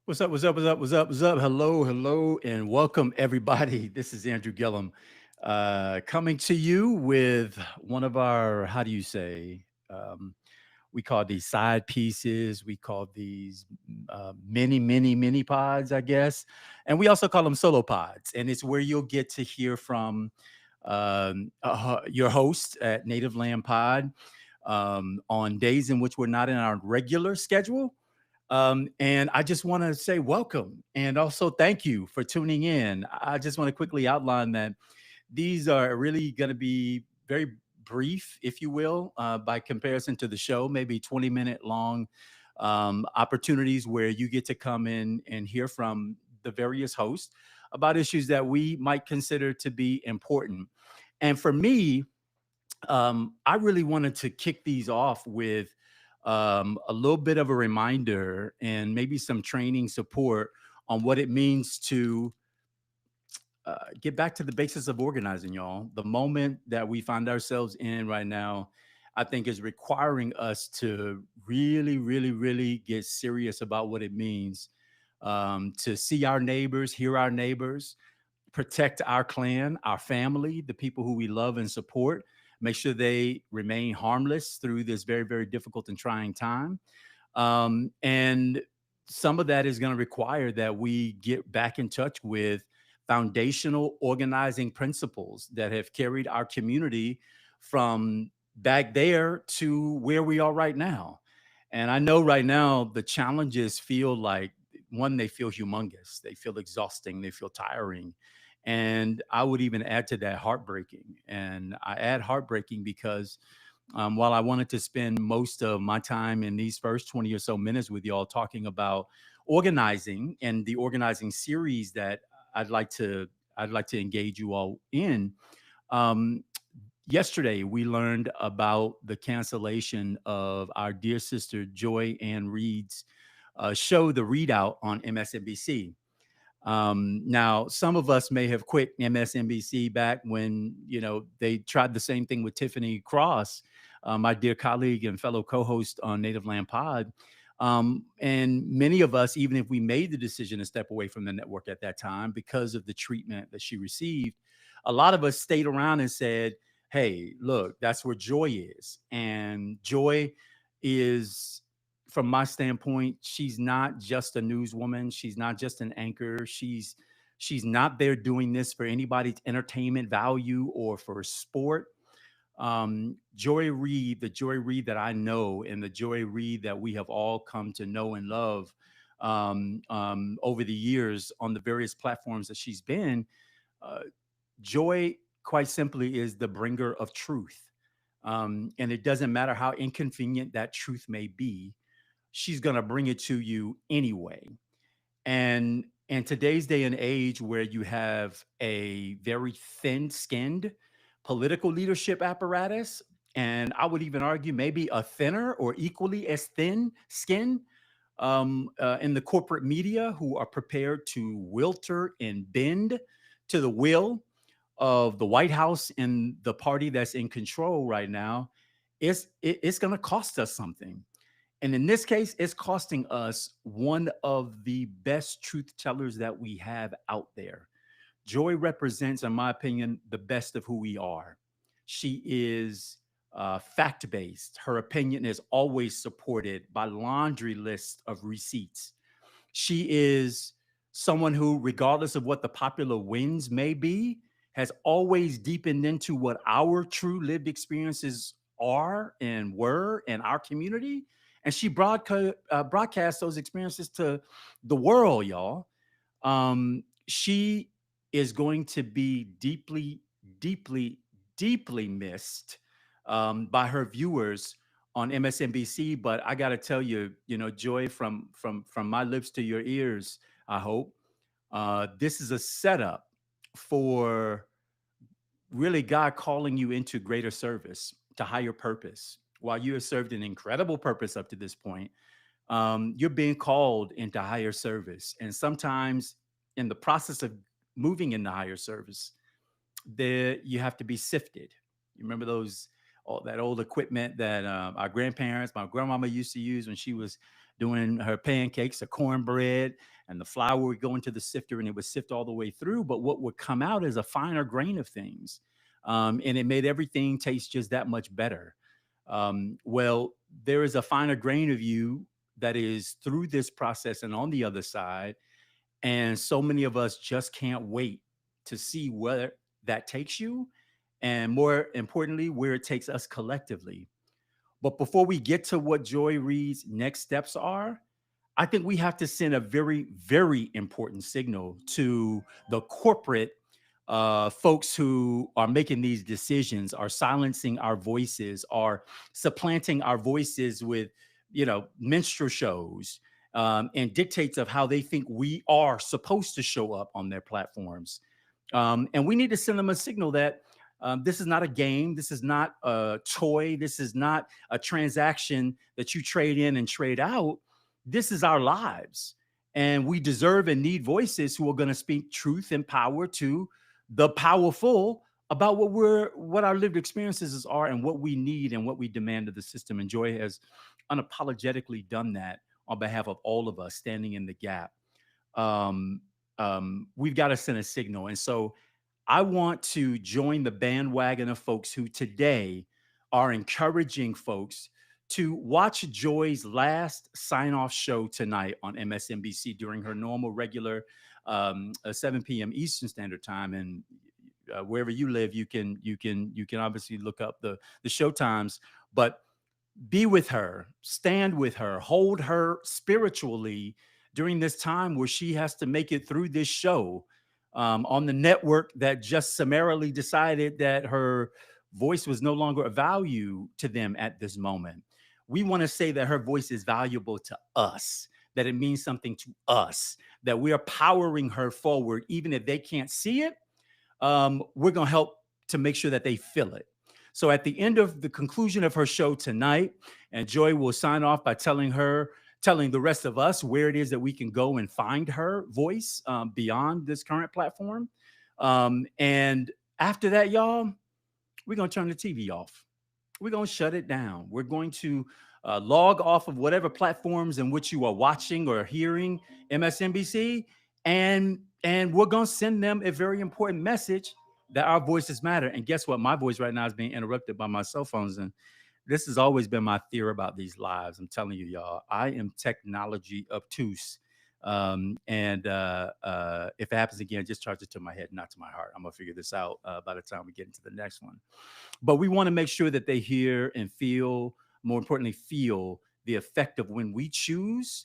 What's up? What's up? What's up? What's up? What's up? Hello, hello, and welcome everybody. This is Andrew Gillum, coming to you with one of our, how do you say, we call these side pieces. We call these mini pods, I guess, and we also call them solo pods. And it's where you'll get to hear from your host at Native Land Pod on days in which we're not in our regular schedule. And I just want to say welcome and also thank you for tuning in. I just want to quickly outline that these are really going to be very brief, if you will, by comparison to the show, maybe 20-minute long opportunities where you get to come in and hear from the various hosts about issues that we might consider to be important. And for me, I really wanted to kick these off with a little bit of a reminder and maybe some training support on what it means to get back to the basics of organizing, y'all. The moment that we find ourselves in right now, I think is requiring us to really, really, really get serious about what it means to see our neighbors, hear our neighbors, protect our clan, our family, the people who we love and support, make sure they remain harmless through this very, very difficult and trying time. And some of that is going to require that we get back in touch with foundational organizing principles that have carried our community from back there to where we are right now. And I know right now the challenges feel like one, they feel humongous, they feel exhausting, they feel tiring. And I would even add to that heartbreaking. And I add heartbreaking because while I wanted to spend most of my time in these first 20 or so minutes with y'all talking about organizing and the organizing series that I'd like to I'd like to engage you all in. Um, Yesterday, we learned about the cancellation of our dear sister Joy Reid's show, The ReidOut, on MSNBC. Now, some of us may have quit MSNBC back when they tried the same thing with Tiffany Cross, my dear colleague and fellow co-host on Native Land Pod. And many of us, even if we made the decision to step away from the network at that time because of the treatment that she received, a lot of us stayed around and said, "Hey, look, that's where Joy is," and Joy is, from my standpoint, she's not just a newswoman. She's not just an anchor. She's not there doing this for anybody's entertainment value or for sport. Joy Reid, the Joy Reid that I know, and the Joy Reid that we have all come to know and love over the years on the various platforms that she's been. Uh, Joy, quite simply, is the bringer of truth. And it doesn't matter how inconvenient that truth may be, she's going to bring it to you anyway. And in today's day and age, where you have a very thin skinned political leadership apparatus, and I would even argue maybe a thinner or equally as thin skin in the corporate media, who are prepared to wilter and bend to the will of the White House and the party that's in control right now, it's going to cost us something. And in this case, it's costing us one of the best truth tellers that we have out there. Joy represents, in my opinion, the best of who we are. She is fact based. Her opinion is always supported by laundry lists of receipts. She is someone who, regardless of what the popular winds may be, has always deepened into what our true lived experiences are and were in our community. And she broadcast those experiences to the world, y'all. She is going to be deeply, deeply, deeply missed by her viewers on MSNBC. But I got to tell you, Joy, from my lips to your ears, I hope this is a setup for really God calling you into greater service, to higher purpose. While you have served an incredible purpose up to this point, you're being called into higher service. And sometimes in the process of moving into higher service, there you have to be sifted. You remember all that old equipment that our grandparents, my grandmama used to use when she was doing her pancakes or cornbread. and the flour would go into the sifter and it would sift all the way through. But what would come out is a finer grain of things. And it made everything taste just that much better. Well, there is a finer grain of you that is through this process and on the other side. And so many of us just can't wait to see where that takes you. And more importantly, where it takes us collectively. But before we get to what Joy Reid's next steps are, I think we have to send a very, very important signal to the corporate folks who are making these decisions, are silencing our voices, are supplanting our voices with, minstrel shows and dictates of how they think we are supposed to show up on their platforms. And we need to send them a signal that this is not a game. This is not a toy. This is not a transaction that you trade in and trade out. This is our lives. And we deserve and need voices who are going to speak truth and power to the powerful about what our lived experiences are and what we need and what we demand of the system. And Joy has unapologetically done that on behalf of all of us standing in the gap. We've got to send a signal. And so I want to join the bandwagon of folks who today are encouraging folks to watch Joy's last sign-off show tonight on MSNBC during her normal regular 7 p.m. Eastern Standard Time. And wherever you live, you can obviously look up the show times, but be with her, stand with her, hold her spiritually during this time where she has to make it through this show on the network that just summarily decided that her voice was no longer of value to them at this moment. We want to say that her voice is valuable to us, that it means something to us, that we are powering her forward, even if they can't see it. We're going to help to make sure that they feel it. So at the end of the conclusion of her show tonight, and Joy will sign off by telling the rest of us where it is that we can go and find her voice beyond this current platform. And after that, y'all, we're going to turn the TV off. We're going to shut it down. We're going to log off of whatever platforms in which you are watching or hearing MSNBC. And we're going to send them a very important message that our voices matter. And guess what? My voice right now is being interrupted by my cell phones. And this has always been my theory about these lives. I'm telling you, y'all, I am technology obtuse. If it happens again, just charge it to my head, not to my heart. I'm going to figure this out by the time we get into the next one. But we want to make sure that they hear and feel, more importantly, feel the effect of when we choose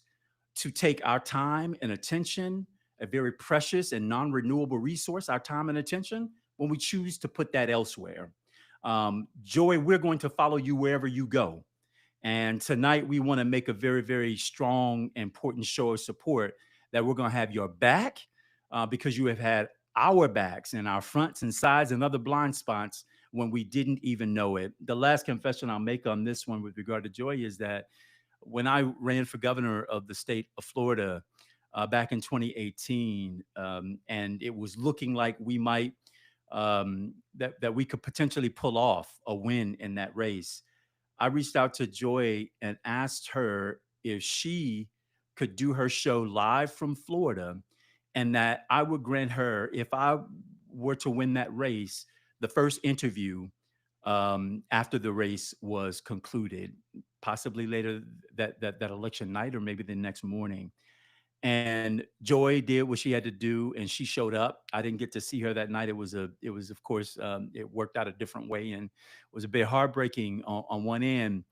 to take our time and attention, a very precious and non-renewable resource, our time and attention, when we choose to put that elsewhere. Joy, we're going to follow you wherever you go. And tonight we want to make a very, very strong, important show of support that we're going to have your back because you have had our backs and our fronts and sides and other blind spots when we didn't even know it. The last confession I'll make on this one with regard to Joy is that when I ran for governor of the state of Florida back in 2018, and it was looking like we might, that we could potentially pull off a win in that race, I reached out to Joy and asked her if she could do her show live from Florida, and that I would grant her, if I were to win that race, the first interview after the race was concluded, possibly later that election night or maybe the next morning. And Joy did what she had to do, and she showed up. I didn't get to see her that night. It was of course, it worked out a different way, and was a bit heartbreaking on one end.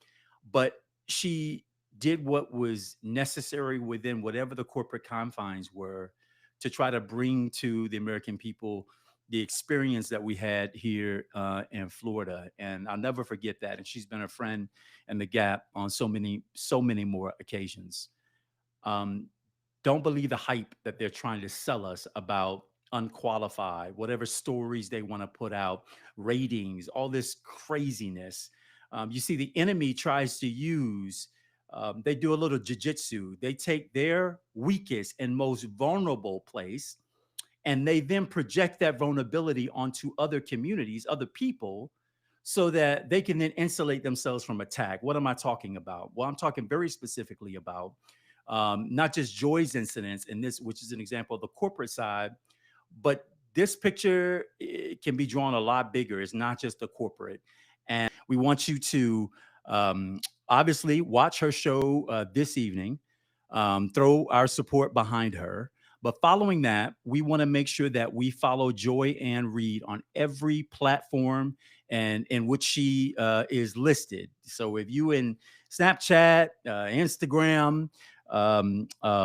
But she did what was necessary within whatever the corporate confines were to try to bring to the American people the experience that we had here in Florida. And I'll never forget that. And she's been a friend in the Gap on so many more occasions. Don't believe the hype that they're trying to sell us about unqualified, whatever stories they want to put out, ratings, all this craziness. You see, the enemy tries to use, they do a little jujitsu. They take their weakest and most vulnerable place, and they then project that vulnerability onto other communities, other people, so that they can then insulate themselves from attack. What am I talking about? Well, I'm talking very specifically about not just Joy's incidents in this, which is an example of the corporate side, but this picture can be drawn a lot bigger. It's not just the corporate. And we want you to obviously watch her show this evening, throw our support behind her. But following that, we want to make sure that we follow Joy and Reid on every platform and in which she is listed. So if you in Snapchat, Instagram,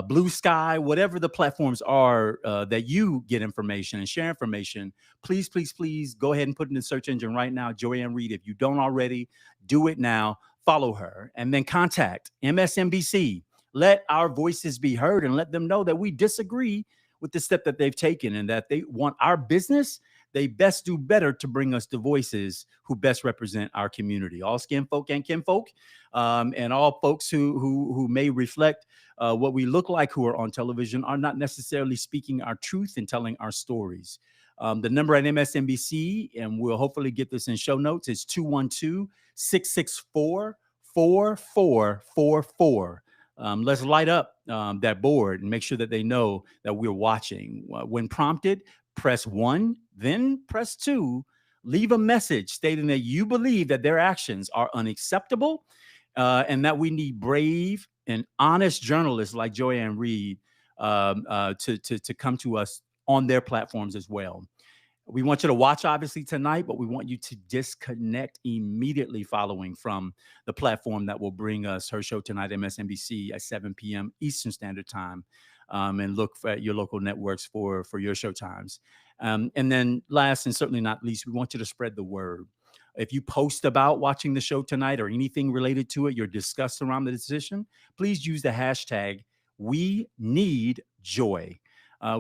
Blue Sky, whatever the platforms are that you get information and share information, please, please, please go ahead and put in the search engine right now, Joy and Reid. If you don't already, do it now. Follow her and then contact MSNBC. Let our voices be heard and let them know that we disagree with the step that they've taken and that they want our business. They best do better to bring us the voices who best represent our community, all skin folk and kinfolk, and all folks who may reflect what we look like, who are on television, are not necessarily speaking our truth and telling our stories. The number at MSNBC, and we'll hopefully get this in show notes, is 212-664-4444. Let's light up that board and make sure that they know that we're watching. When prompted, press 1, then press 2. Leave a message stating that you believe that their actions are unacceptable and that we need brave and honest journalists like Joy and Reid to come to us on their platforms as well. We want you to watch, obviously, tonight, but we want you to disconnect immediately following from the platform that will bring us her show tonight, MSNBC, at 7 p.m. Eastern Standard Time, and look at your local networks for your show times. And then last and certainly not least, we want you to spread the word. If you post about watching the show tonight or anything related to it, your disgust around the decision, please use the hashtag #WeNeedJoy.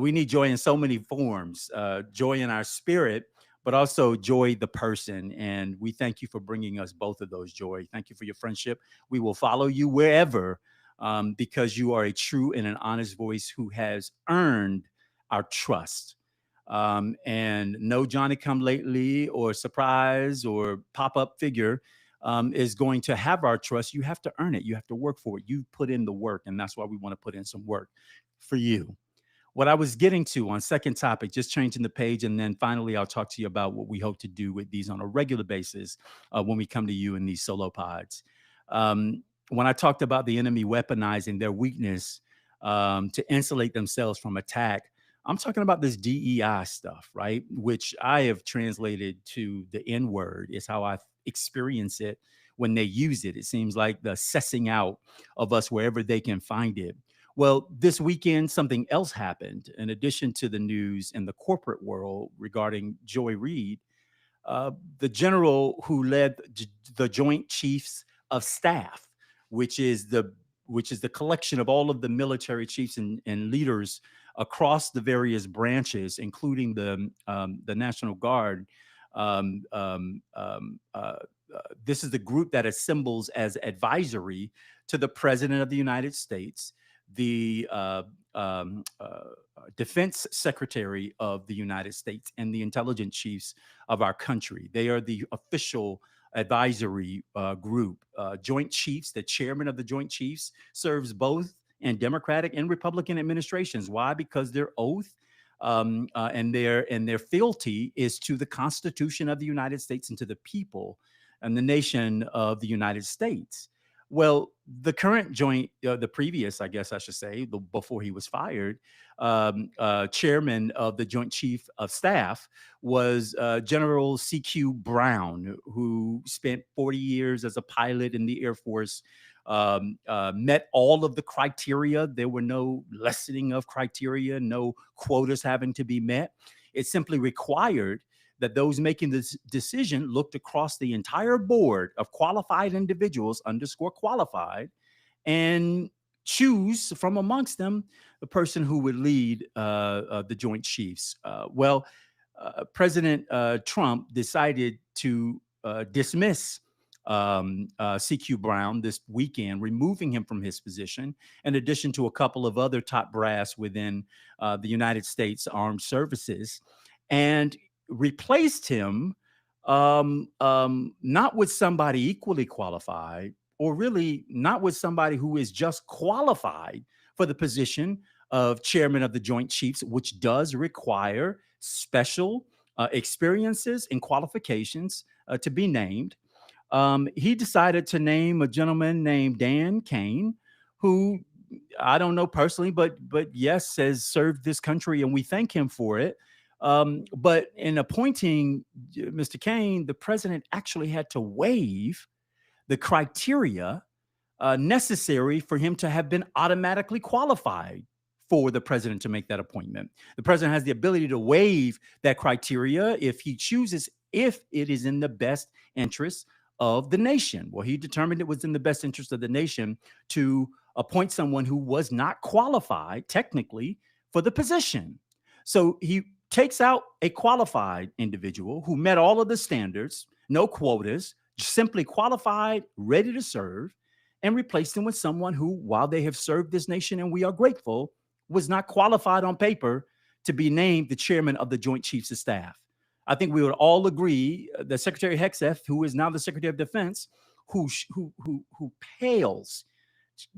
We need joy in so many forms, joy in our spirit, but also Joy the person. And we thank you for bringing us both of those, Joy. Thank you for your friendship. We will follow you wherever because you are a true and an honest voice who has earned our trust. And no Johnny come lately or surprise or pop-up figure is going to have our trust. You have to earn it. You have to work for it. You put in the work. And that's why we want to put in some work for you. What I was getting to on second topic, just changing the page, and then finally I'll talk to you about what we hope to do with these on a regular basis when we come to you in these solo pods. When I talked about the enemy weaponizing their weakness to insulate themselves from attack, I'm talking about this DEI stuff, right? Which I have translated to the N word is how I experience it when they use it. It seems like the sussing out of us wherever they can find it. Well, this weekend, something else happened. In addition to the news in the corporate world regarding Joy Reid, the general who led the Joint Chiefs of Staff, which is the collection of all of the military chiefs and leaders across the various branches, including the National Guard. This is the group that assembles as advisory to the President of the United States, the Defense Secretary of the United States, and the intelligence chiefs of our country. They are the official advisory group. Joint Chiefs, the chairman of the Joint Chiefs, serves both in Democratic and Republican administrations. Why? Because their oath and their fealty is to the Constitution of the United States and to the people and the nation of the United States. Well, the current the previous, I guess I should say, before he was fired, chairman of the Joint Chief of Staff was General C.Q. Brown, who spent 40 years as a pilot in the Air Force, met all of the criteria. There were no lessening of criteria, no quotas having to be met. It simply required that those making this decision looked across the entire board of qualified individuals, _qualified, and choose from amongst them the person who would lead the Joint Chiefs. President Trump decided to dismiss CQ Brown this weekend, removing him from his position, in addition to a couple of other top brass within the United States Armed Services, and replaced him not with somebody equally qualified, or really not with somebody who is just qualified, for the position of chairman of the Joint Chiefs, which does require special experiences and qualifications to be named. He decided to name a gentleman named Dan Kane, who I don't know personally, but yes, has served this country, and we thank him for it. But in appointing Mr. Kane, the president actually had to waive the criteria necessary for him to have been automatically qualified for the president to make that appointment. The president has the ability to waive that criteria if he chooses, if it is in the best interest of the nation. Well, he determined it was in the best interest of the nation to appoint someone who was not qualified technically for the position. So he takes out a qualified individual who met all of the standards, no quotas, simply qualified, ready to serve, and replaced them with someone who, while they have served this nation and we are grateful, was not qualified on paper to be named the chairman of the Joint Chiefs of Staff. I think we would all agree that Secretary Hegseth, who is now the Secretary of Defense, who pales,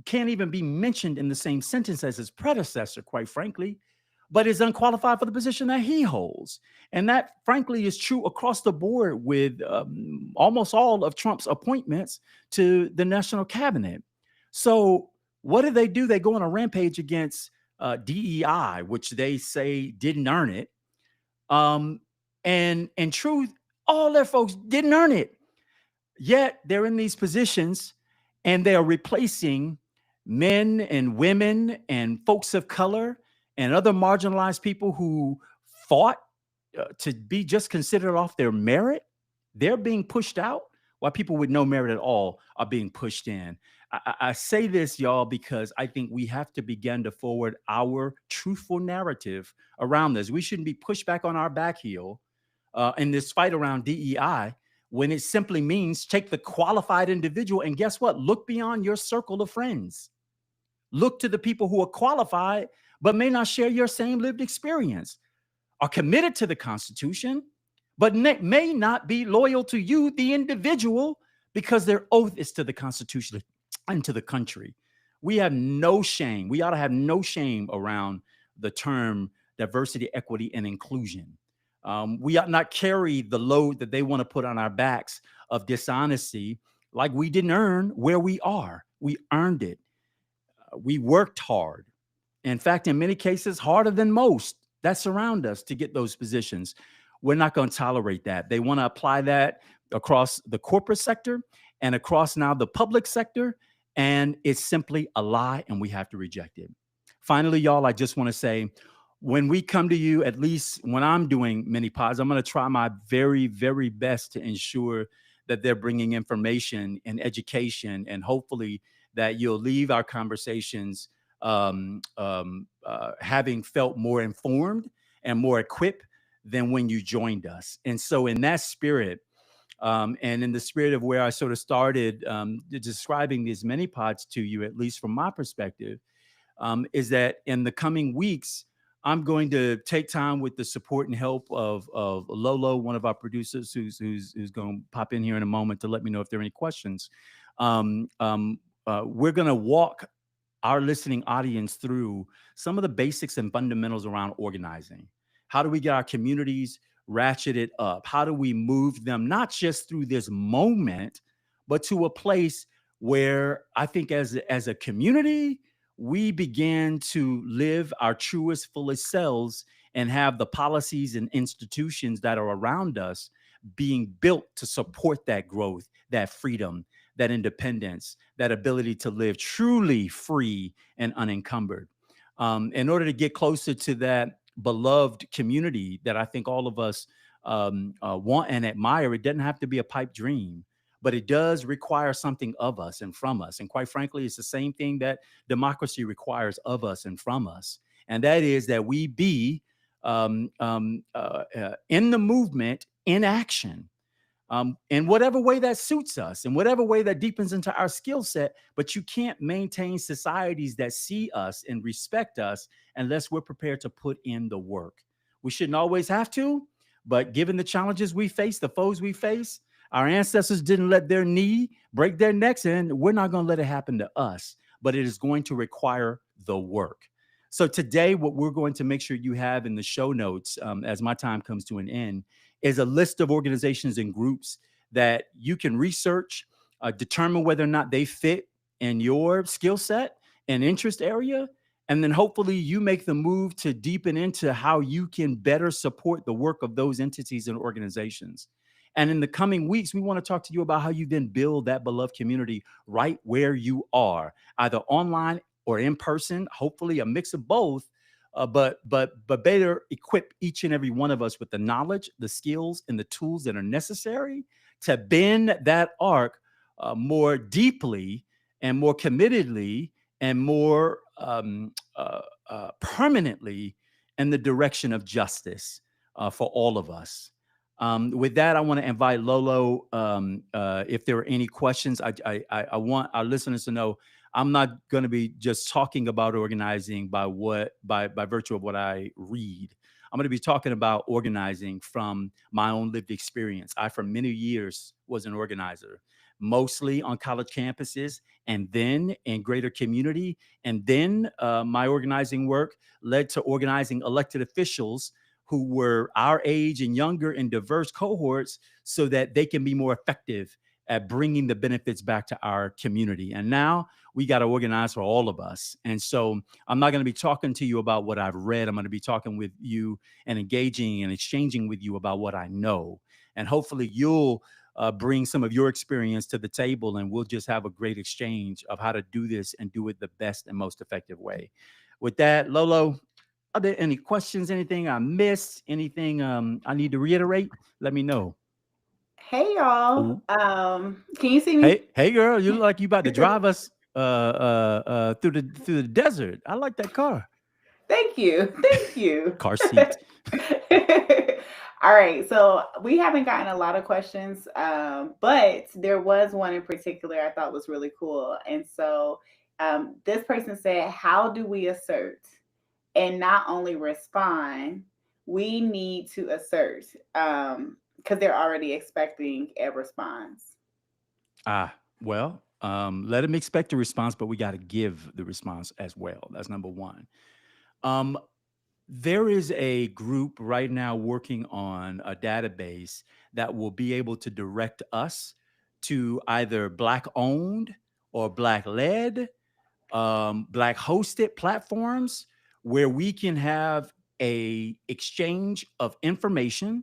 can't even be mentioned in the same sentence as his predecessor, quite frankly, but is unqualified for the position that he holds. And that, frankly, is true across the board with almost all of Trump's appointments to the national cabinet. So what do? They go on a rampage against DEI, which they say didn't earn it. And in truth, all their folks didn't earn it. Yet they're in these positions and they are replacing men and women and folks of color and other marginalized people who fought to be just considered off their merit. They're being pushed out while people with no merit at all are being pushed in. I say this, y'all, because I think we have to begin to forward our truthful narrative around this. We shouldn't be pushed back on our back heel in this fight around DEI when it simply means take the qualified individual and guess what? Look beyond your circle of friends. Look to the people who are qualified but may not share your same lived experience, are committed to the Constitution, but may not be loyal to you, the individual, because their oath is to the Constitution and to the country. We have no shame. We ought to have no shame around the term diversity, equity, and inclusion. We ought not carry the load that they want to put on our backs of dishonesty like we didn't earn where we are. We earned it. We worked hard. In fact, in many cases, harder than most that surround us to get those positions. We're not going to tolerate that. They want to apply that across the corporate sector and across now the public sector. And it's simply a lie, and we have to reject it. Finally, y'all, I just want to say, when we come to you, at least when I'm doing mini pods, I'm going to try my very, very best to ensure that they're bringing information and education, and hopefully that you'll leave our conversations having felt more informed and more equipped than when you joined us. And so in that spirit, and in the spirit of where I sort of started describing these mini pods to you, at least from my perspective, is that in the coming weeks, I'm going to take time with the support and help of Lolo, one of our producers, who's going to pop in here in a moment to let me know if there are any questions. We're going to walk our listening audience through some of the basics and fundamentals around organizing. How do we get our communities ratcheted up? How do we move them not just through this moment, but to a place where I think as a community, we begin to live our truest, fullest selves and have the policies and institutions that are around us being built to support that growth, that freedom, that independence, that ability to live truly free and unencumbered. In order to get closer to that beloved community that I think all of us want and admire, it doesn't have to be a pipe dream, but it does require something of us and from us. And quite frankly, it's the same thing that democracy requires of us and from us. And that is that we be in the movement, in action, in whatever way that suits us, in whatever way that deepens into our skill set. But you can't maintain societies that see us and respect us unless we're prepared to put in the work. We shouldn't always have to, but given the challenges we face, the foes we face, our ancestors didn't let their knee break their necks, and we're not going to let it happen to us. But it is going to require the work. So today, what we're going to make sure you have in the show notes, as my time comes to an end, is a list of organizations and groups that you can research, determine whether or not they fit in your skill set and interest area. And then hopefully you make the move to deepen into how you can better support the work of those entities and organizations. And in the coming weeks, we want to talk to you about how you then build that beloved community right where you are, either online or in person, hopefully a mix of both. But better equip each and every one of us with the knowledge, the skills, and the tools that are necessary to bend that arc more deeply and more committedly and more permanently in the direction of justice for all of us. With that, I want to invite Lolo. If there are any questions, I want our listeners to know I'm not going to be just talking about organizing by virtue of what I read. I'm going to be talking about organizing from my own lived experience. I, for many years, was an organizer, mostly on college campuses, and then in greater community. And then my organizing work led to organizing elected officials who were our age and younger in diverse cohorts so that they can be more effective at bringing the benefits back to our community. And now we got to organize for all of us. And so I'm not going to be talking to you about what I've read. I'm going to be talking with you and engaging and exchanging with you about what I know. And hopefully you'll bring some of your experience to the table, and we'll just have a great exchange of how to do this and do it the best and most effective way. With that, Lolo, are there any questions, anything I missed, anything I need to reiterate? Let me know. Hey y'all. Oh, Can you see me? hey, girl, you look like you about to drive us through the desert. I like that car. Thank you. Thank you. Car seat. All right. So we haven't gotten a lot of questions, but there was one in particular I thought was really cool. And so this person said, how do we assert and not only respond? We need to assert because they're already expecting a response. Well, let him expect a response, but we got to give the response as well. That's number one. Um, there is a group right now working on a database that will be able to direct us to either Black owned or Black led, Black hosted platforms where we can have a exchange of information.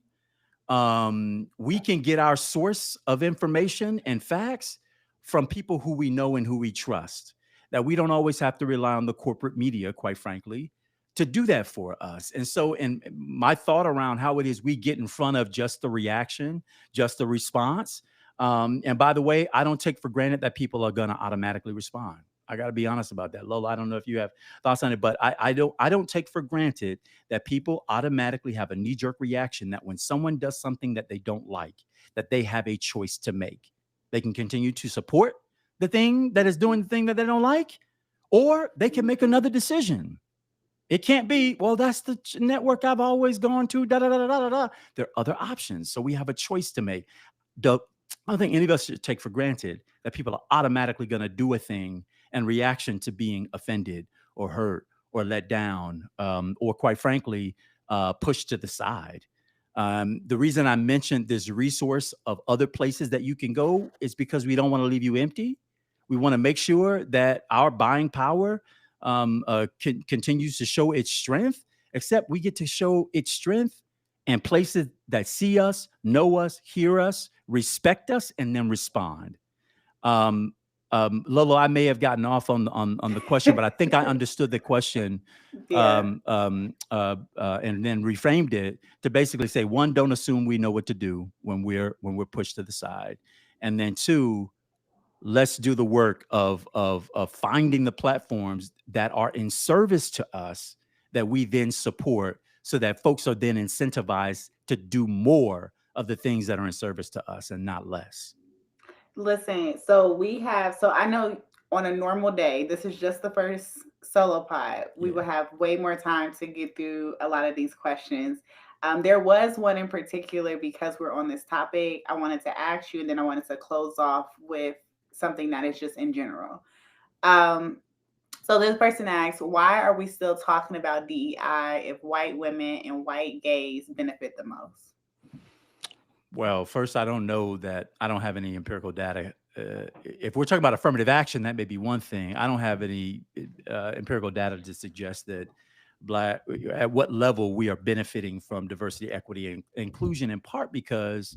We can get our source of information and facts from people who we know and who we trust. That we don't always have to rely on the corporate media, quite frankly, to do that for us. And so, and my thought around how it is we get in front of just the reaction, just the response. And by the way, I don't take for granted that people are going to automatically respond. I got to be honest about that, Lola. I don't know if you have thoughts on it, but I don't take for granted that people automatically have a knee-jerk reaction that when someone does something that they don't like, that they have a choice to make. They can continue to support the thing that is doing the thing that they don't like, or they can make another decision. It can't be, well, that's the network I've always gone to, da da da da da da. There are other options. So we have a choice to make. The, I don't think any of us should take for granted that people are automatically going to do a thing in reaction to being offended or hurt or let down, or quite frankly, pushed to the side. The reason I mentioned this resource of other places that you can go is because we don't want to leave you empty. We want to make sure that our buying power continues to show its strength, except we get to show its strength in places that see us, know us, hear us, respect us, and then respond. Um, Lolo, I may have gotten off on the question, but I think I understood the question, Yeah. and then reframed it to basically say: one, don't assume we know what to do when we're pushed to the side, and then two, let's do the work of finding the platforms that are in service to us that we then support, so that folks are then incentivized to do more of the things that are in service to us and not less. Listen, so we have, so I know on a normal day, this is just the first solo pod. We will Yeah. have way more time to get through a lot of these questions. There was one in particular because we're on this topic. I wanted to ask you, and then I wanted to close off with something that is just in general. Um, So this person asks, why are we still talking about DEI if white women and white gays benefit the most? Well, first, I don't know that I don't have any empirical data. If we're talking about affirmative action, that may be one thing. I don't have any empirical data to suggest that black at what level we are benefiting from diversity, equity, and inclusion. In part because,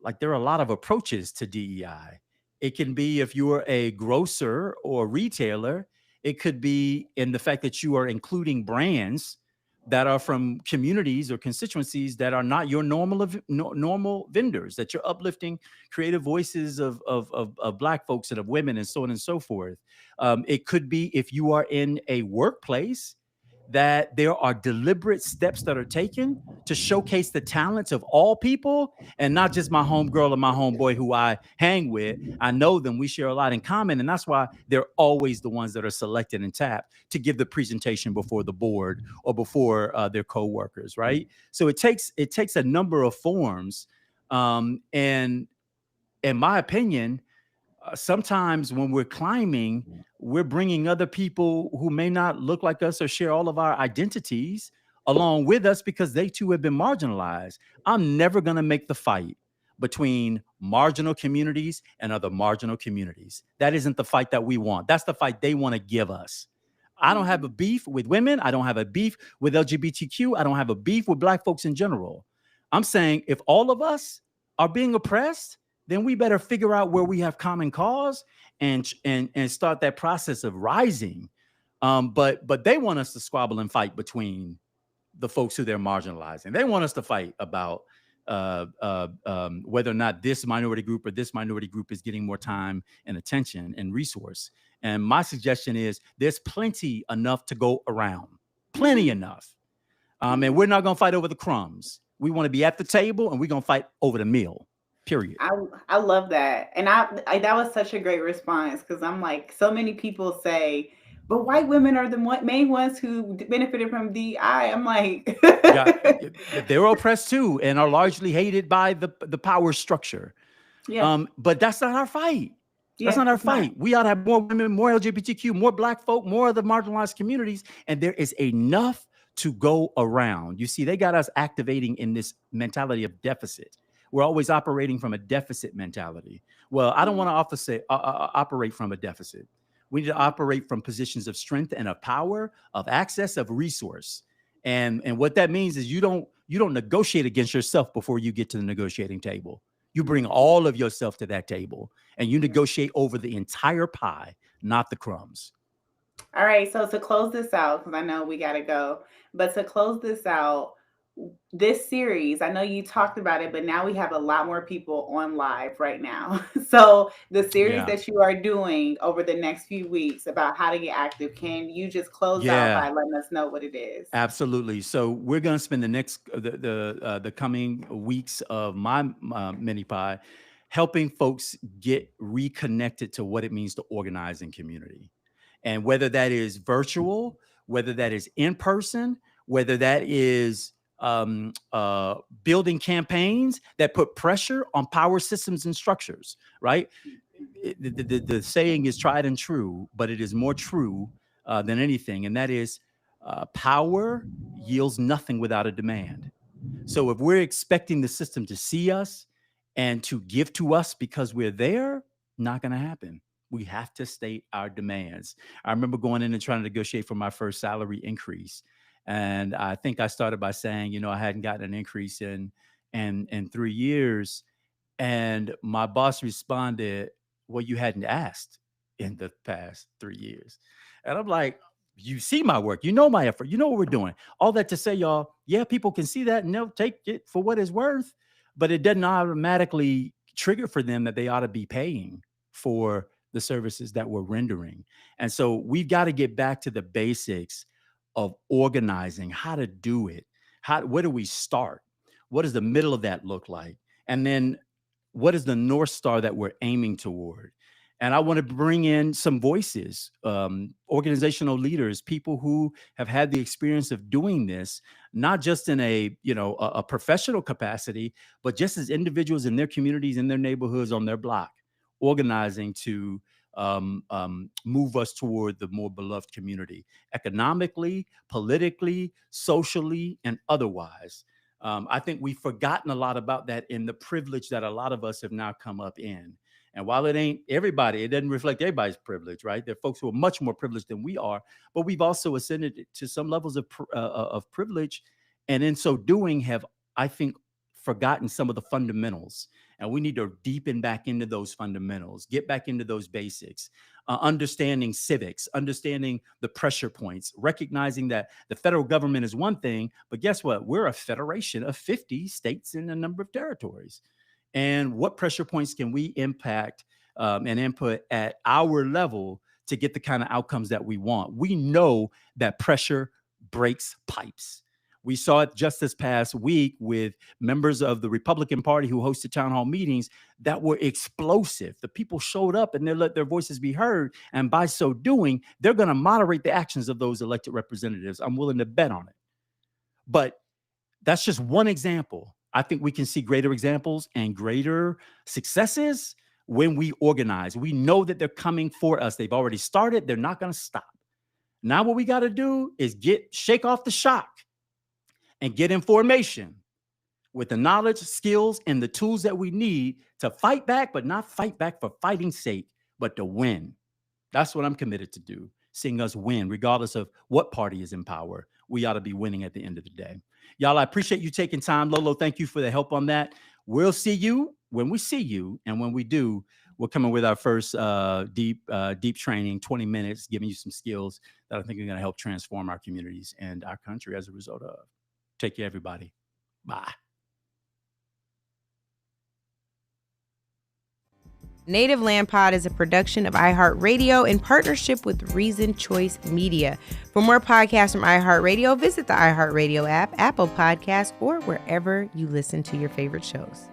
like, there are a lot of approaches to DEI. It can be if you are a grocer or retailer. It could be in the fact that you are including brands that are from communities or constituencies that are not your normal vendors, that you're uplifting creative voices of black folks and of women and so on and so forth. It could be if you are in a workplace that there are deliberate steps that are taken to showcase the talents of all people and not just my homegirl or my homeboy who I hang with. I know them. We share a lot in common. And that's why they're always the ones that are selected and tapped to give the presentation before the board or before their coworkers, right? So it takes a number of forms. And in my opinion, sometimes when we're climbing, we're bringing other people who may not look like us or share all of our identities along with us because they too have been marginalized. I'm never going to make the fight between marginal communities and other marginal communities. That isn't the fight that we want. That's the fight they want to give us. I don't have a beef with women. I don't have a beef with LGBTQ. I don't have a beef with black folks in general. I'm saying if all of us are being oppressed, then we better figure out where we have common cause and start that process of rising. But they want us to squabble and fight between the folks who they're marginalizing. They want us to fight about whether or not this minority group or this minority group is getting more time and attention and resource. And my suggestion is there's plenty enough to go around, plenty enough. And we're not going to fight over the crumbs. We want to be at the table and we're going to fight over the meal. Period. I love that. And I that was such a great response because I'm like, so many people say, but white women are the main ones who benefited from DI. I'm like, Yeah, they're oppressed too and are largely hated by the power structure. yeah, But that's not our fight. That's yeah, not our it's not. fight. We ought to have more women, more LGBTQ, more black folk, more of the marginalized communities, and there is enough to go around. You see, they got us activating in this mentality of deficit. We're always operating from a deficit mentality. Well, I don't want to operate from a deficit. We need to operate from positions of strength and of power, of access, of resource. And what that means is you don't negotiate against yourself before you get to the negotiating table. You bring all of yourself to that table and you negotiate over the entire pie, not the crumbs. All right, so to close this out, because I know we got to go, but to close this out, this series, I know you talked about it, but now we have a lot more people on live right now. So the series Yeah. that you are doing over the next few weeks about how to get active, can you just close out Yeah. by letting us know what it is? Absolutely. So we're going to spend the coming weeks of my mini pie helping folks get reconnected to what it means to organize in community. And whether that is virtual, whether that is in person, whether that is building campaigns that put pressure on power systems and structures, right? The saying is tried and true, but it is more true than anything. And that is power yields nothing without a demand. So if we're expecting the system to see us and to give to us because we're there, not going to happen. We have to state our demands. I remember going in and trying to negotiate for my first salary increase. And I think I started by saying, I hadn't gotten an increase in 3 years. And my boss responded, well, you hadn't asked in the past 3 years. And I'm like, you see my work, you know my effort, you know what we're doing. All that to say, y'all, yeah, people can see that and they'll take it for what it's worth, but it doesn't automatically trigger for them that they ought to be paying for the services that we're rendering. And so we've got to get back to the basics of organizing, how to do it. Where do we start? What does the middle of that look like? And then what is the North Star that we're aiming toward? And I want to bring in some voices, organizational leaders, people who have had the experience of doing this, not just in a professional capacity, but just as individuals in their communities, in their neighborhoods, on their block, organizing to move us toward the more beloved community, economically, politically, socially, and otherwise. I think we've forgotten a lot about that in the privilege that a lot of us have now come up in. And while it ain't everybody, it doesn't reflect everybody's privilege, right? There are folks who are much more privileged than we are, but we've also ascended to some levels of privilege. And in so doing, have, I think, forgotten some of the fundamentals. And we need to deepen back into those fundamentals, get back into those basics, understanding civics, understanding the pressure points, recognizing that the federal government is one thing, but guess what? We're a federation of 50 states and a number of territories. And what pressure points can we impact and input at our level to get the kind of outcomes that we want? We know that pressure breaks pipes. We saw it just this past week with members of the Republican Party who hosted town hall meetings that were explosive. The people showed up and they let their voices be heard. And by so doing, they're going to moderate the actions of those elected representatives. I'm willing to bet on it. But that's just one example. I think we can see greater examples and greater successes when we organize. We know that they're coming for us. They've already started. They're not going to stop. Now what we got to do is shake off the shock and get in formation with the knowledge, skills, and the tools that we need to fight back, but not fight back for fighting's sake, but to win. That's what I'm committed to do, seeing us win, regardless of what party is in power. We ought to be winning at the end of the day. Y'all, I appreciate you taking time. Lolo, thank you for the help on that. We'll see you when we see you. And when we do, we're coming with our first deep training, 20 minutes, giving you some skills that I think are going to help transform our communities and our country as a result of. Take care, everybody. Bye. Native Land Pod is a production of iHeart Radio in partnership with Reason Choice Media. For more podcasts from iHeart Radio, visit the iHeart Radio app, Apple Podcasts, or wherever you listen to your favorite shows.